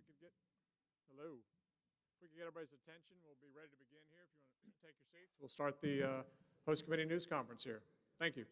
we could get, hello, if we could get everybody's attention, we'll be ready to begin here. If you want to take your seats, we'll start the host committee news conference here. Thank you.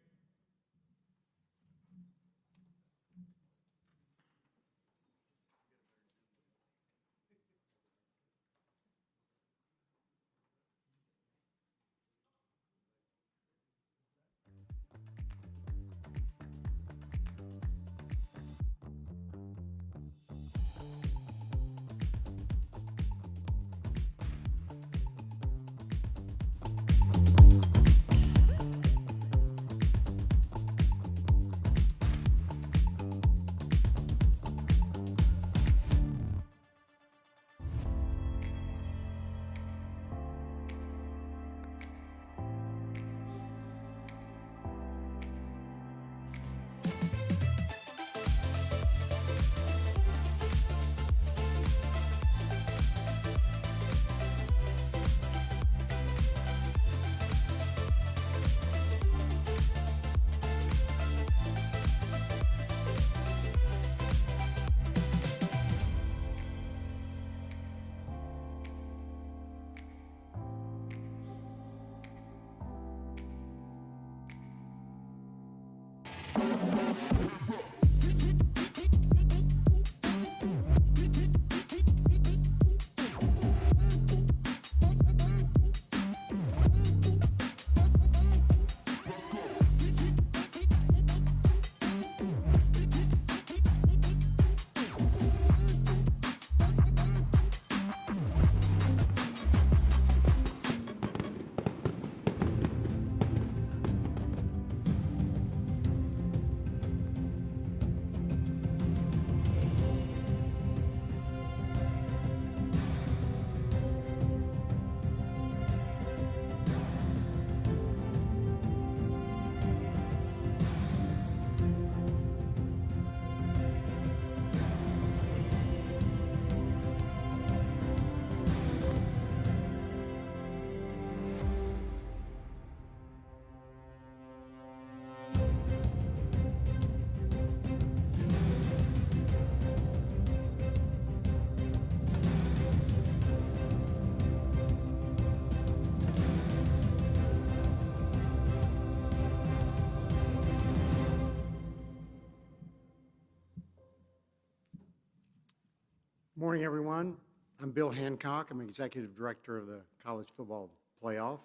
Morning, everyone. I'm Bill Hancock. I'm Executive Director of the College Football Playoff.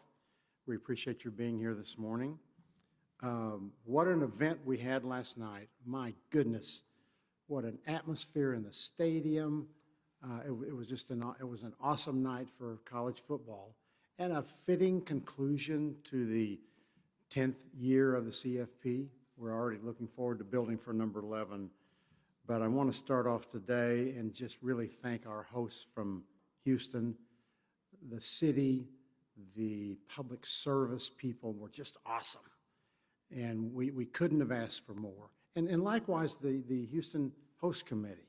We appreciate your being here this morning. What an event we had last night. My goodness, what an atmosphere in the stadium. It was just an awesome night for college football and a fitting conclusion to the 10th year of the CFP. We're already looking forward to building for number 11. But I want to start off today and just really thank our hosts from Houston. The city, the public service people were just awesome. And we couldn't have asked for more. And likewise, the Houston Host Committee.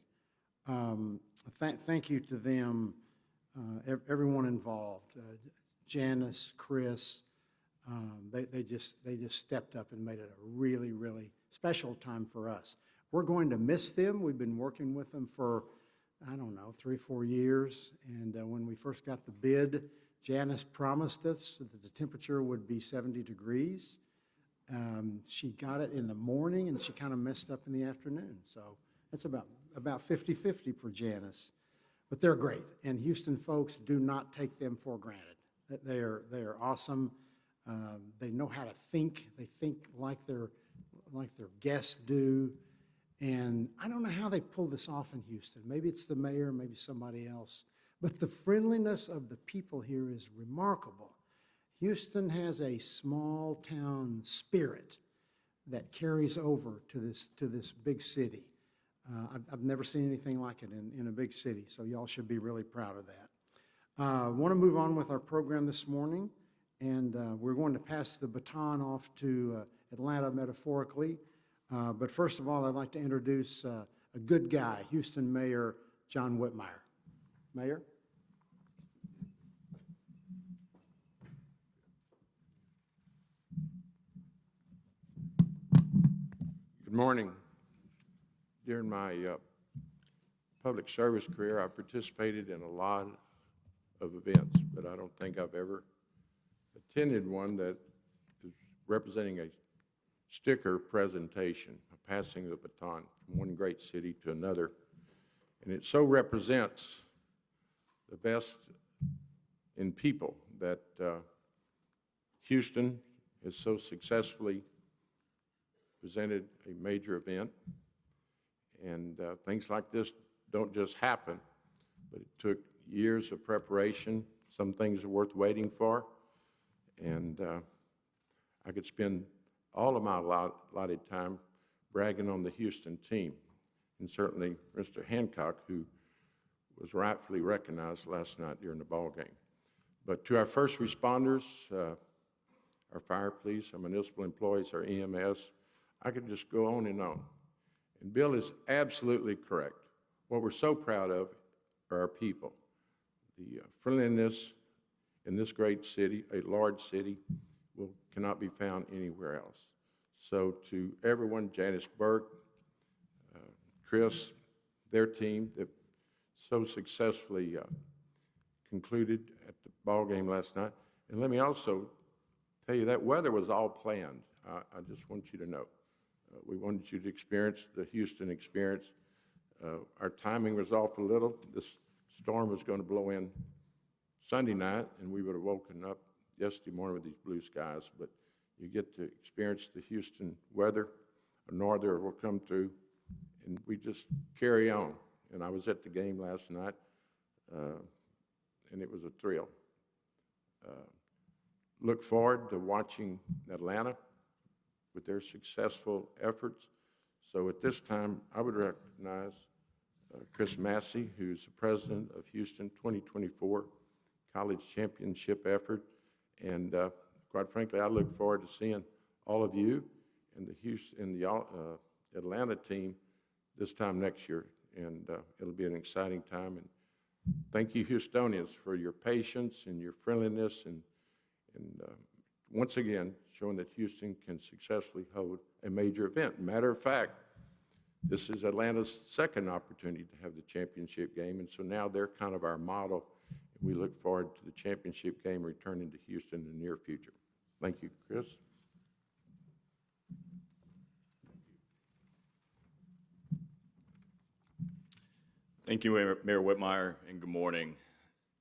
Thank you to them, everyone involved. Janice, Chris, they just stepped up and made it a really, really special time for us. We're going to miss them. We've been working with them for, I don't know, 3 or 4 years. And when we first got the bid, Janice promised us that the temperature would be 70 degrees. She got it in the morning, and she kind of messed up in the afternoon. So that's about 50-50 for Janice. But they're great. And Houston folks, do not take them for granted. They are awesome. They know how to think. They think like their guests do. And I don't know how they pull this off in Houston. Maybe it's the mayor, maybe somebody else. But the friendliness of the people here is remarkable. Houston has a small town spirit that carries over to this big city. I've never seen anything like it in a big city, so y'all should be really proud of that. I want to move on with our program this morning, and we're going to pass the baton off to Atlanta metaphorically. But first of all, I'd like to introduce a good guy, Houston Mayor John Whitmire. Mayor? Good morning. During my public service career, I've participated in a lot of events, but I don't think I've ever attended one that is representing a sticker presentation, a passing of the baton from one great city to another. And it so represents the best in people that Houston has so successfully presented a major event. And things like this don't just happen, but it took years of preparation. Some things are worth waiting for. And I could spend all of my allotted time bragging on the Houston team, and certainly Mr. Hancock, who was rightfully recognized last night during the ball game. But to our first responders, our fire, police, our municipal employees, our EMS, I could just go on. And Bill is absolutely correct. What we're so proud of are our people. The friendliness in this great city, a large city, cannot be found anywhere else. So to everyone, Janice Burke, Chris, their team that so successfully concluded at the ball game last night. And let me also tell you that weather was all planned. I just want you to know. We wanted you to experience the Houston experience. Our timing was off a little. This storm was going to blow in Sunday night, and we would have woken up yesterday morning with these blue skies. But you get to experience the Houston weather. A norther will come through, and we just carry on. And I was at the game last night, and it was a thrill. Look forward to watching Atlanta with their successful efforts. So at this time, I would recognize Chris Massey, who's the president of Houston 2024 College Championship effort. And quite frankly, I look forward to seeing all of you and the Atlanta team this time next year. And it'll be an exciting time. And thank you, Houstonians, for your patience and your friendliness and once again, showing that Houston can successfully hold a major event. Matter of fact, this is Atlanta's second opportunity to have the championship game, and so now they're kind of our model. And we look forward to the championship game returning to Houston in the near future. Thank you, Chris. Thank you, Mayor Whitmire, and good morning.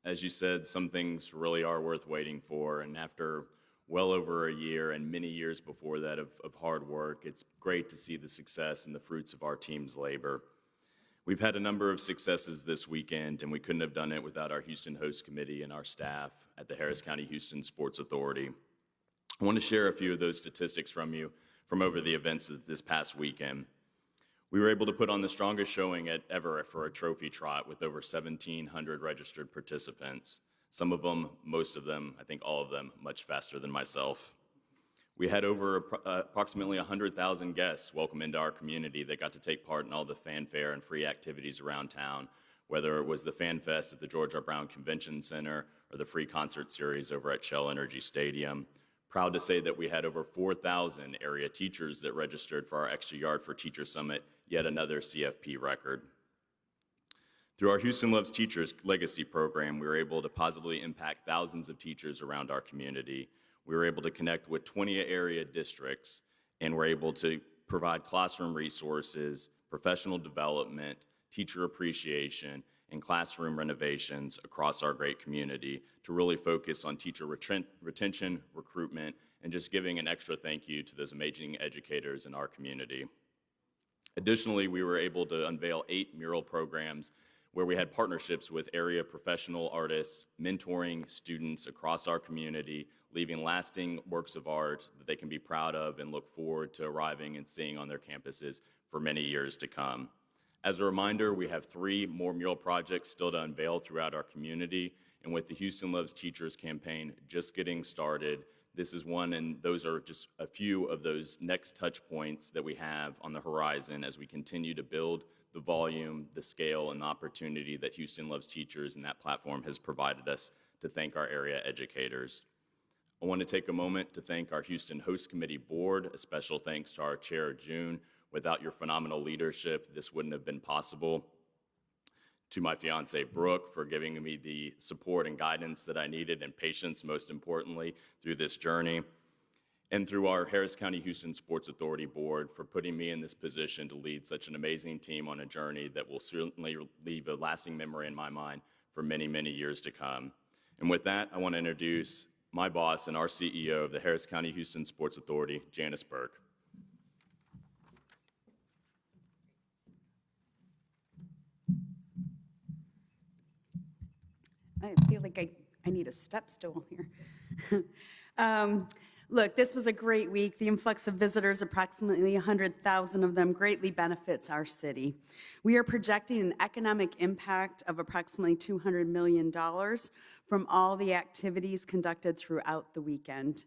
As you said, some things really are worth waiting for, and after well over a year and many years before that of hard work, it's great to see the success and the fruits of our team's labor. We've had a number of successes this weekend, and we couldn't have done it without our Houston Host Committee and our staff at the Harris County Houston Sports Authority. I want to share a few of those statistics from over the events of this past weekend. We were able to put on the strongest showing ever for a trophy trot with over 1,700 registered participants. Some of them, most of them, I think all of them, much faster than myself. We had over approximately 100,000 guests welcome into our community that got to take part in all the fanfare and free activities around town, whether it was the Fan Fest at the George R. Brown Convention Center or the free concert series over at Shell Energy Stadium. Proud to say that we had over 4,000 area teachers that registered for our Extra Yard for Teacher Summit, yet another CFP record. Through our Houston Loves Teachers Legacy Program, we were able to positively impact thousands of teachers around our community. We were able to connect with 20 area districts, and were able to provide classroom resources, professional development, teacher appreciation, and classroom renovations across our great community to really focus on teacher retention, recruitment, and just giving an extra thank you to those amazing educators in our community. Additionally, we were able to unveil 8 mural programs where we had partnerships with area professional artists, mentoring students across our community, leaving lasting works of art that they can be proud of and look forward to arriving and seeing on their campuses for many years to come. As a reminder, we have 3 more mural projects still to unveil throughout our community, and with the Houston Loves Teachers campaign just getting started, this is one, and those are just a few of those next touch points that we have on the horizon as we continue to build the volume, the scale, and the opportunity that Houston Loves Teachers and that platform has provided us to thank our area educators. I want to take a moment to thank our Houston Host Committee Board. A special thanks to our Chair, June. Without your phenomenal leadership, this wouldn't have been possible. to my fiance, Brooke, for giving me the support and guidance that I needed, and patience, most importantly, through this journey. And through our Harris County Houston Sports Authority Board for putting me in this position to lead such an amazing team on a journey that will certainly leave a lasting memory in my mind for many, many years to come. And with that, I want to introduce my boss and our CEO of the Harris County Houston Sports Authority, Janice Burke. I feel like I need a step stool here. Look, this was a great week. The influx of visitors, approximately 100,000 of them, greatly benefits our city. We are projecting an economic impact of approximately $200 million from all the activities conducted throughout the weekend.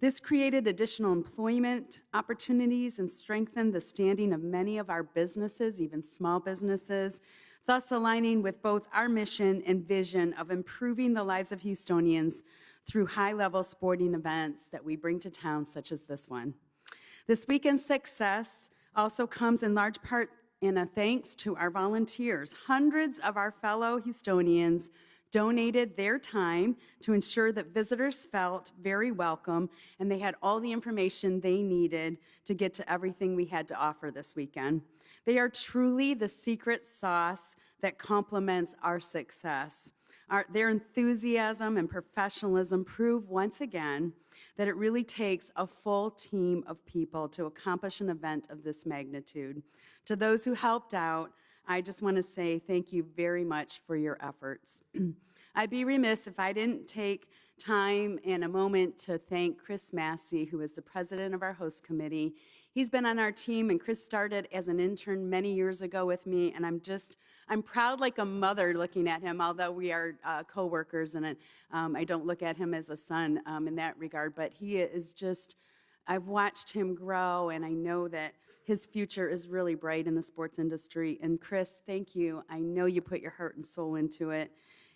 This created additional employment opportunities and strengthened the standing of many of our businesses, even small businesses, thus aligning with both our mission and vision of improving the lives of Houstonians through high-level sporting events that we bring to town, such as this one. This weekend's success also comes in large part in a thanks to our volunteers. Hundreds of our fellow Houstonians donated their time to ensure that visitors felt very welcome and they had all the information they needed to get to everything we had to offer this weekend. They are truly the secret sauce that complements our success. Their enthusiasm and professionalism prove once again that it really takes a full team of people to accomplish an event of this magnitude. To those who helped out, I just want to say thank you very much for your efforts. I'd be remiss if I didn't take time and a moment to thank Chris Massey, who is the president of our host committee. He's been on our team, and Chris started as an intern many years ago with me, and I'm proud like a mother looking at him, although we are co-workers, and I don't look at him as a son in that regard, but he is just, I've watched him grow, and I know that his future is really bright in the sports industry. And Chris, thank you. I know you put your heart and soul into it,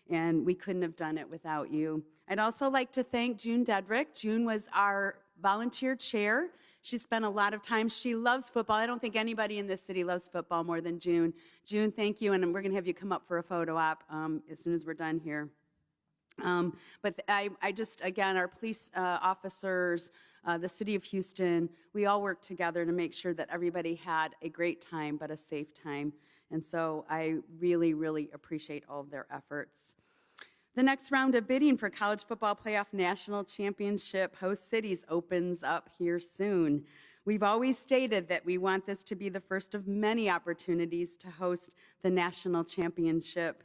and we couldn't have done it without you. I'd also like to thank June Dedrick. June was our volunteer chair. She spent a lot of time. She loves football. I don't think anybody in this city loves football more than June. June, thank you, and we're going to have you come up for a photo op as soon as we're done here. But I just, again, our police officers, the city of Houston, we all worked together to make sure that everybody had a great time, but a safe time. And so I really, really appreciate all of their efforts. The next round of bidding for College Football Playoff National Championship host cities opens up here soon. We've always stated that we want this to be the first of many opportunities to host the national championship.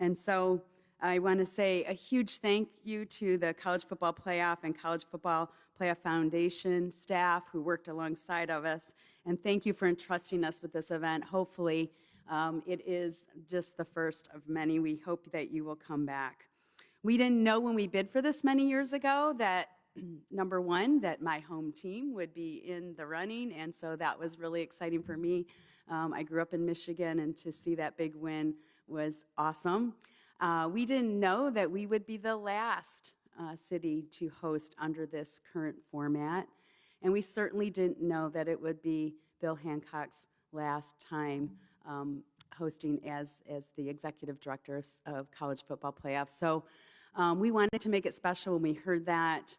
And so I want to say a huge thank you to the College Football Playoff and College Football Playoff Foundation staff who worked alongside of us. And thank you for entrusting us with this event. Hopefully, it is just the first of many. We hope that you will come back. We didn't know when we bid for this many years ago that, number one, that my home team would be in the running, and so that was really exciting for me. I grew up in Michigan, and to see that big win was awesome. We didn't know that we would be the last city to host under this current format, and we certainly didn't know that it would be Bill Hancock's last time hosting as the executive director of College Football Playoffs. So we wanted to make it special when we heard that.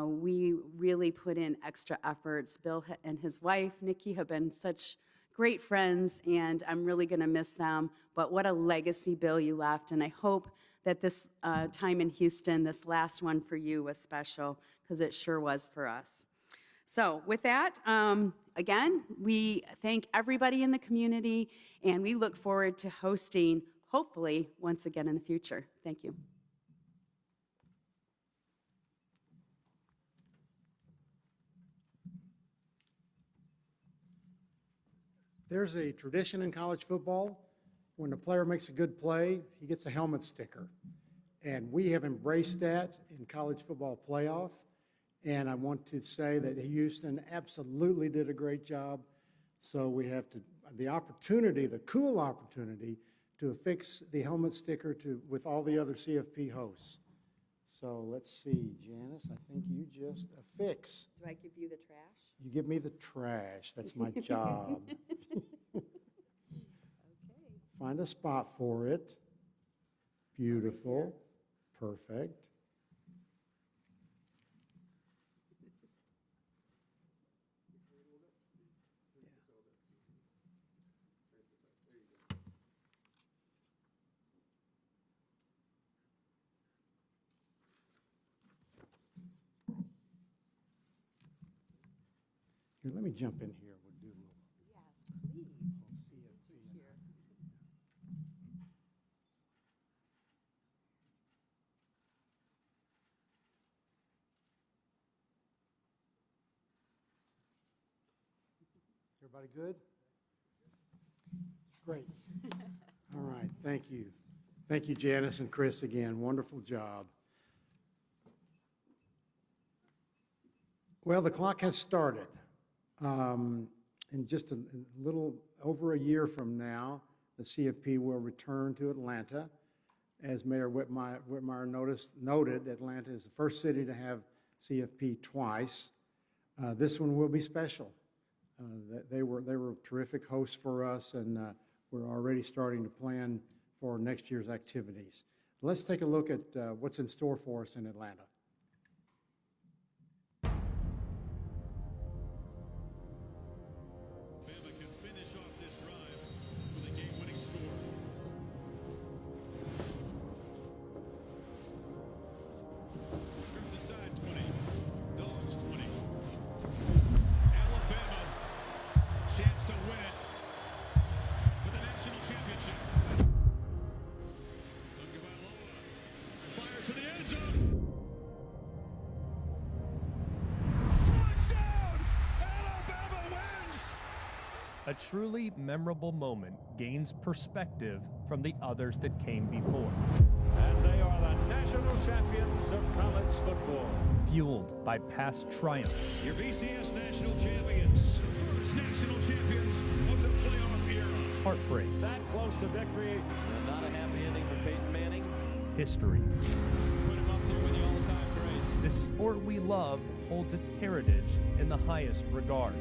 We really put in extra efforts. Bill and his wife, Nikki, have been such great friends, and I'm really going to miss them. But what a legacy, Bill, you left. And I hope that this time in Houston, this last one for you, was special, because it sure was for us. So with that, again, we thank everybody in the community, and we look forward to hosting, hopefully, once again in the future. Thank you. There's a tradition in college football. When a player makes a good play, he gets a helmet sticker. And we have embraced that in college football playoff. And I want to say that Houston absolutely did a great job. So we have the opportunity, the cool opportunity, to affix the helmet sticker with all the other CFP hosts. So let's see, Janice, I think you just affix. Do I give you the trash? You give me the trash. That's my job. Okay. find a spot for it. Beautiful. Perfect. Here, let me jump in here. We'll do a little. Yes, please. CFP. Everybody good? Great. All right, thank you. Thank you, Janice and Chris, again. Wonderful job. Well, the clock has started. In just a little over a year from now, the CFP will return to Atlanta. As Mayor Whitmire noted, Atlanta is the first city to have CFP twice. This one will be special. They were terrific hosts for us, and we're already starting to plan for next year's activities. Let's take a look at what's in store for us in Atlanta. A truly memorable moment gains perspective from the others that came before. And they are the national champions of college football. Fueled by past triumphs. Your BCS national champions, first national champions of the playoff era. Heartbreaks. That close to victory. And not a happy ending for Peyton Manning. History. Put him up there with the all-time greats. This sport we love holds its heritage in the highest regard.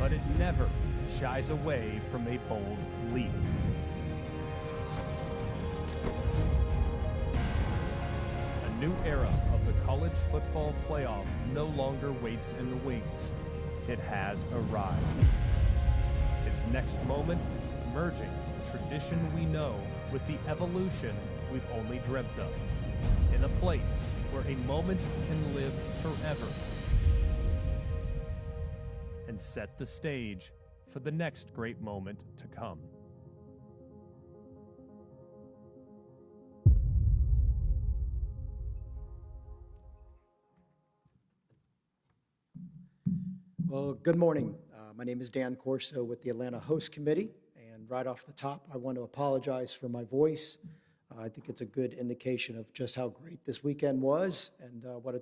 But it never shies away from a bold leap. A new era of the college football playoff no longer waits in the wings. It has arrived. Its next moment, merging the tradition we know with the evolution we've only dreamt of. In a place where a moment can live forever. And set the stage for the next great moment to come. Well, good morning. My name is Dan Corso with the Atlanta Host Committee, and right off the top, I want to apologize for my voice. I think it's a good indication of just how great this weekend was, and what a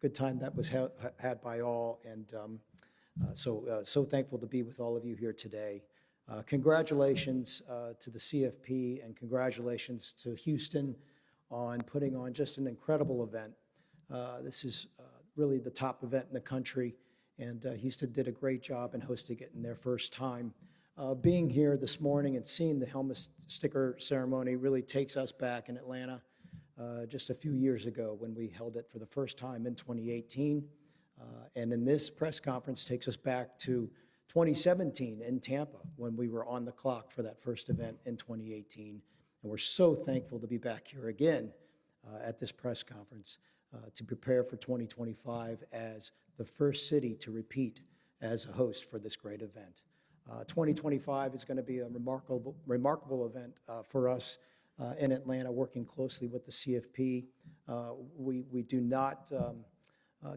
good time that was had by all, and so thankful to be with all of you here today. Congratulations to the CFP, and congratulations to Houston on putting on just an incredible event. This is really the top event in the country, and Houston did a great job in hosting it in their first time. Being here this morning and seeing the helmet sticker ceremony really takes us back in Atlanta just a few years ago when we held it for the first time in 2018. And in this press conference takes us back to 2017 in Tampa when we were on the clock for that first event in 2018. And we're so thankful to be back here again at this press conference to prepare for 2025 as the first city to repeat as a host for this great event. 2025 is going to be a remarkable event for us in Atlanta, working closely with the CFP. We do not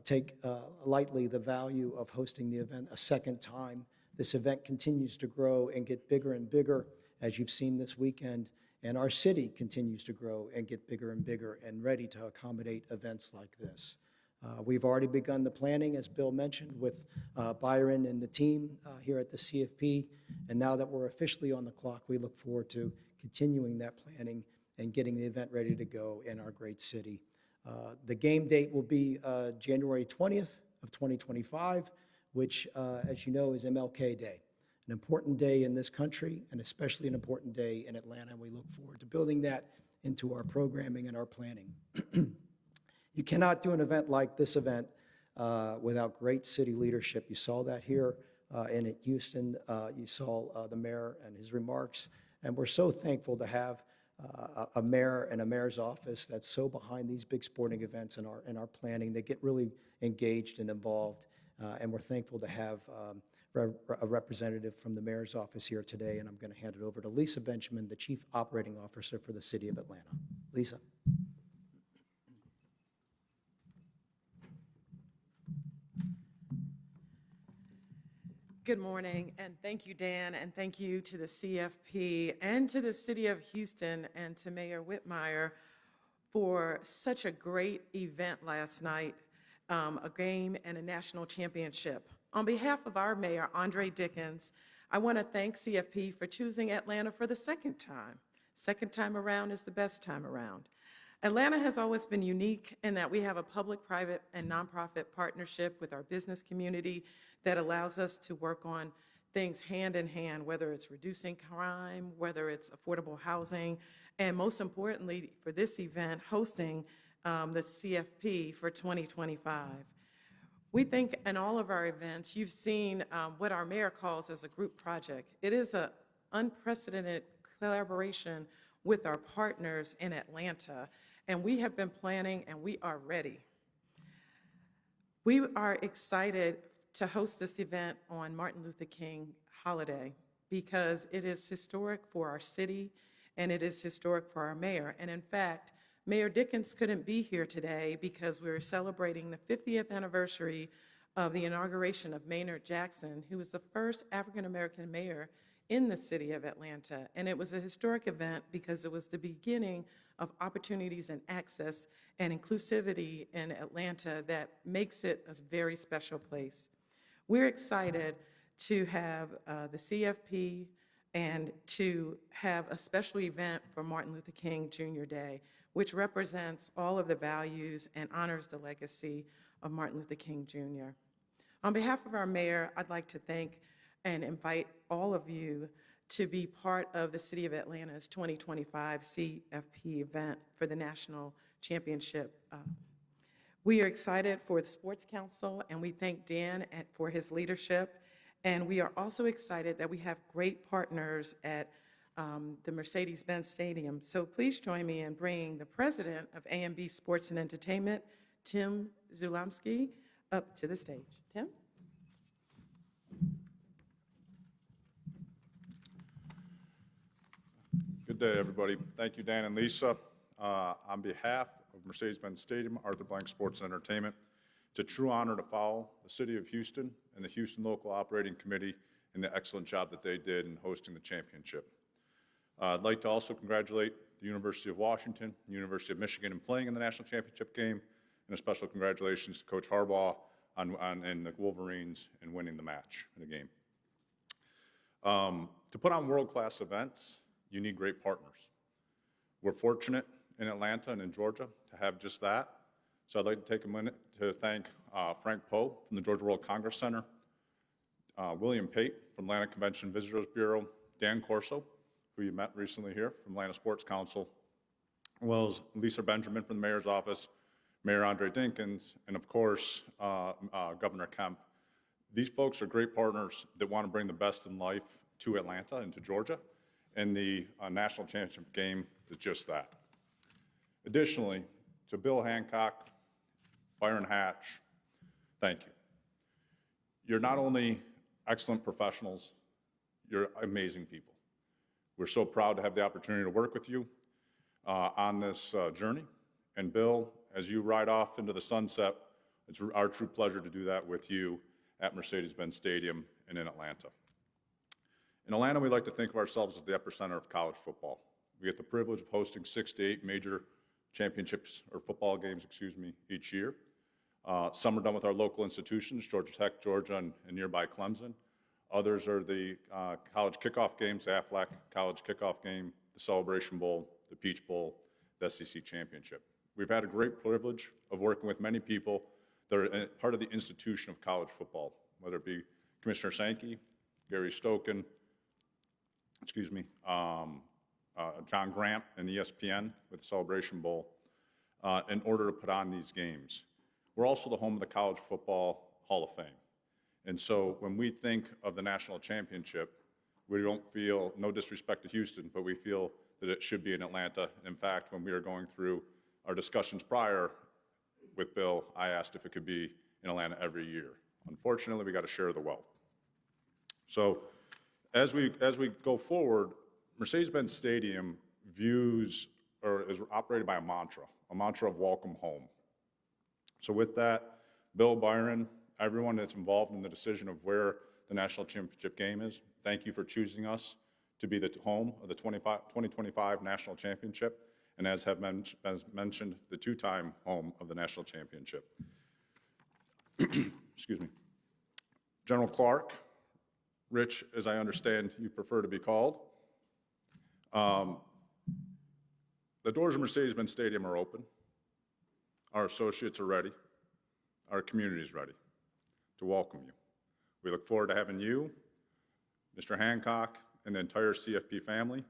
take lightly the value of hosting the event a second time. This event continues to grow and get bigger and bigger, as you've seen this weekend, and our city continues to grow and get bigger and bigger and ready to accommodate events like this. We've already begun the planning, as Bill mentioned, with Byron and the team here at the CFP, and now that we're officially on the clock, we look forward to continuing that planning and getting the event ready to go in our great city. The game date will be January 20th of 2025, which, as you know, is MLK Day. an important day in this country and especially an important day in Atlanta. And we look forward to building that into our programming and our planning. You cannot do an event like this event without great city leadership. You saw that here and at Houston. You saw the mayor and his remarks. And we're so thankful to have a mayor and a mayor's office that's so behind these big sporting events and our planning. They get really engaged and involved. And we're thankful to have a representative from the mayor's office here today. And I'm going to hand it over to Lisa Benjamin, the Chief Operating Officer for the City of Atlanta. Lisa. Good morning, and thank you, Dan, and thank you to the CFP and to the City of Houston and to Mayor Whitmire for such a great event last night, a game and a national championship. On behalf of our mayor, Andre Dickens, I want to thank CFP for choosing Atlanta for the second time. Second time around is the best time around. Atlanta has always been unique in that we have a public, private, and nonprofit partnership with our business community that allows us to work on things hand in hand, whether it's reducing crime, whether it's affordable housing, and most importantly for this event, hosting the CFP for 2025. We think in all of our events, you've seen what our mayor calls as a group project. It is an unprecedented collaboration with our partners in Atlanta, and we have been planning and we are ready. We are excited to host this event on Martin Luther King holiday because it is historic for our city and it is historic for our mayor. And in fact, Mayor Dickens couldn't be here today because we're celebrating the 50th anniversary of the inauguration of Maynard Jackson, who was the first African-American mayor in the city of Atlanta. And it was a historic event because it was the beginning of opportunities and access and inclusivity in Atlanta that makes it a very special place. We're excited to have the CFP and to have a special event for Martin Luther King Jr. Day, which represents all of the values and honors the legacy of Martin Luther King Jr. On behalf of our mayor, I'd like to thank and invite all of you to be part of the City of Atlanta's 2025 CFP event for the National Championship. We are excited for the Sports Council, and we thank Dan for his leadership. And we are also excited that we have great partners at the Mercedes-Benz Stadium. So please join me in bringing the president of A&B Sports and Entertainment, Tim Zulamski, up to the stage. Tim? Good day, everybody. Thank you, Dan and Lisa. On behalf of Mercedes-Benz Stadium, Arthur Blank Sports and Entertainment, it's a true honor to follow the City of Houston and the Houston Local Operating Committee in the excellent job that they did in hosting the championship. I'd like to also congratulate the University of Washington, the University of Michigan in playing in the national championship game, and a special congratulations to Coach Harbaugh and the Wolverines in winning the match in the game. To put on world-class events, you need great partners. We're fortunate in Atlanta and in Georgia to have just that. So I'd like to take a minute to thank Frank Poe from the Georgia World Congress Center, William Pate from Atlanta Convention Visitors Bureau, Dan Corso, who you met recently here from Atlanta Sports Council, as well as Lisa Benjamin from the mayor's office, Mayor Andre Dinkins, and of course, Governor Kemp. These folks are great partners that want to bring the best in life to Atlanta and to Georgia, and the national championship game is just that. Additionally, to Bill Hancock, Byron Hatch, thank you. You're not only excellent professionals, you're amazing people. We're so proud to have the opportunity to work with you on this journey. And Bill, as you ride off into the sunset, it's our true pleasure to do that with you at Mercedes-Benz Stadium and in Atlanta. In Atlanta, we like to think of ourselves as the epicenter of college football. We get the privilege of hosting 6 to 8 major championships, or football games, each year. Some are done with our local institutions, Georgia Tech, Georgia, and nearby Clemson. Others are the college kickoff games, the Aflac College Kickoff Game, the Celebration Bowl, the Peach Bowl, the SEC Championship. We've had a great privilege of working with many people that are part of the institution of college football, whether it be Commissioner Sankey, Gary Stokin, John Grant and ESPN with the Celebration Bowl in order to put on these games. We're also the home of the College Football Hall of Fame. And so when we think of the national championship, we don't feel, no disrespect to Houston, but we feel that it should be in Atlanta. In fact, when we were going through our discussions prior with Bill, I asked if it could be in Atlanta every year. Unfortunately, we got to share the wealth. So as we go forward, Mercedes-Benz Stadium is operated by a mantra of welcome home. So with that, Bill, Byron, everyone that's involved in the decision of where the national championship game is, thank you for choosing us to be the home of the 2025 national championship, and as mentioned, the two-time home of the national championship. Excuse me. General Clark, Rich, as I understand you prefer to be called. The doors of Mercedes-Benz Stadium are open. Our associates are ready. Our community is ready to welcome you. We look forward to having you, Mr. Hancock, and the entire CFP family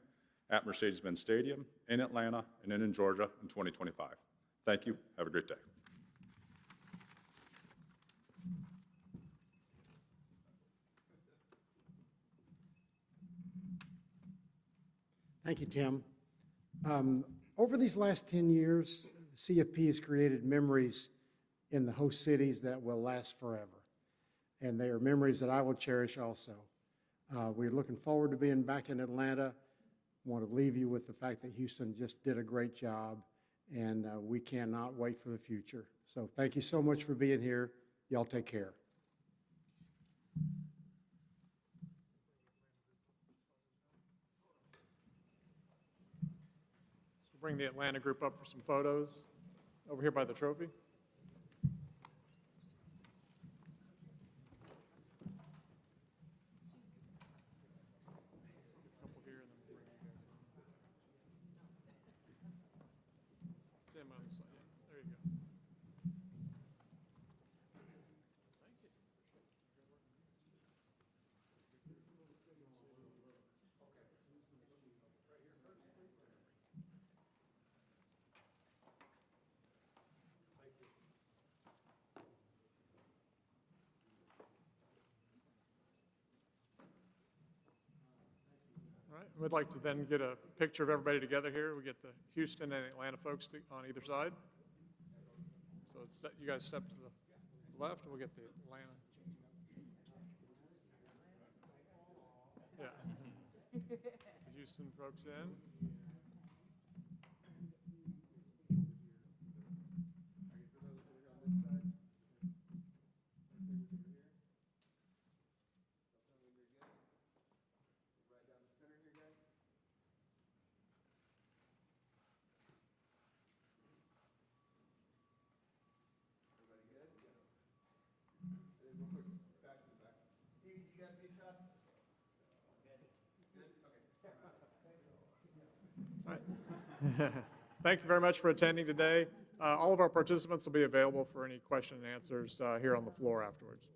at Mercedes-Benz Stadium in Atlanta and in Georgia in 2025. Thank you. Have a great day. Thank you, Tim. Over these last 10 years, the CFP has created memories in the host cities that will last forever. And they are memories that I will cherish also. We're looking forward to being back in Atlanta. I want to leave you with the fact that Houston just did a great job, and we cannot wait for the future. So thank you so much for being here. Y'all take care. Bring the Atlanta group up for some photos over here by the trophy. Couple here, and then we'll bring you guys in. Tim on the side. Yeah, there you go. All right, we'd like to then get a picture of everybody together here. We get the Houston and Atlanta folks on either side. So you guys step to the left, and we'll get the Atlanta. Yeah. The Houston folks in. All right. Thank you very much for attending today. All of our participants will be available for any question and answers here on the floor afterwards.